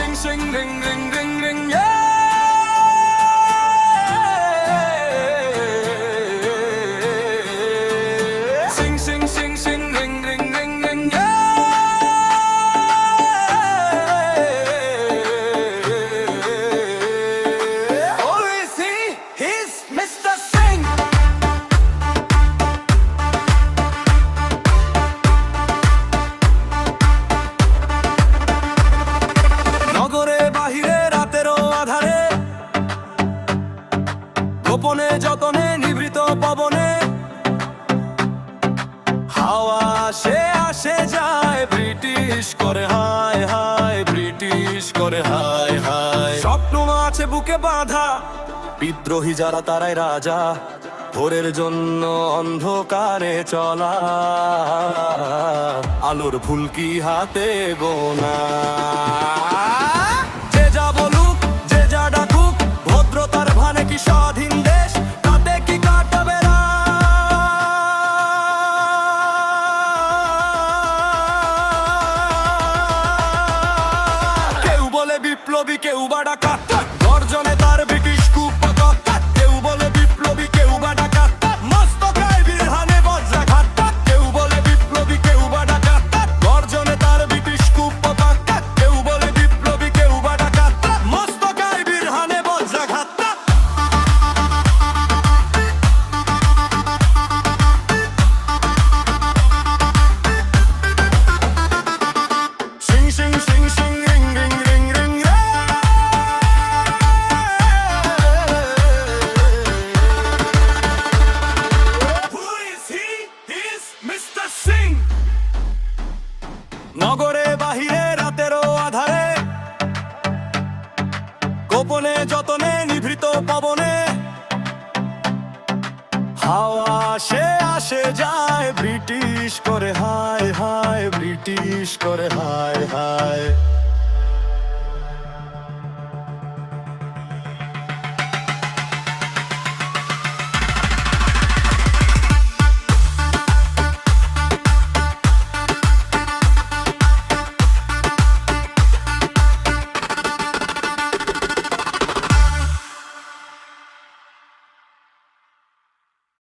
Sing, sing, ring, ring, ring, ring, yeah. Sing, sing, sing, sing, ring, ring, ring, ring, yeah. Oh, is he? He's Mr. Singh. নগরে বাহিরে রাতেরও আধারে, গোপনে যতনে নিভৃত পবনে, হাওয়া আসে আসে যায়, ব্রিটিশ করে হায় হায়, ব্রিটিশ করে হায় হায়। স্বপ্ন আছে বুকে বাঁধা, বিদ্রোহী যারা তারাই রাজা, ভোরের জন্য অন্ধকারে চলা, আলোর ফুলকি হাতে গোনা। যে যা বলুক, যে যা ডাকুক, ভদ্রতার ভানে কি স্বাধীন দেশ, তাতে কি কাটাবে রাত? কেউ বলে বিপ্লবী, কেউ বা ডাকাত, গর্জনে তার ব্রিটিশ কুপকাত। কেউ বলে বিপ্লবী, কেউ বা ডাকাত, মস্তকায় বিরহানে বজ্রাঘাত। কেউ বলে বিপ্লবী, কেউ বা ডাকাত, গর্জনে তার ব্রিটিশ কুপকাত। কেউ বলে বিপ্লবী, কেউ বা ডাকাত, মস্তকায় বিরহানে বজ্রাঘাত। Sing, sing, sing, sing, ring, ring, ring, ring, Who is he? He's Mr. Singh. নগরে বাহিরে রাতেরও আধারে, গোপনে যতনে নিভৃত পবনে, হাওয়া আসে আসে যায়, ব্রিটিশ করে হায় হায়, ব্রিটিশ করে হায় হায়।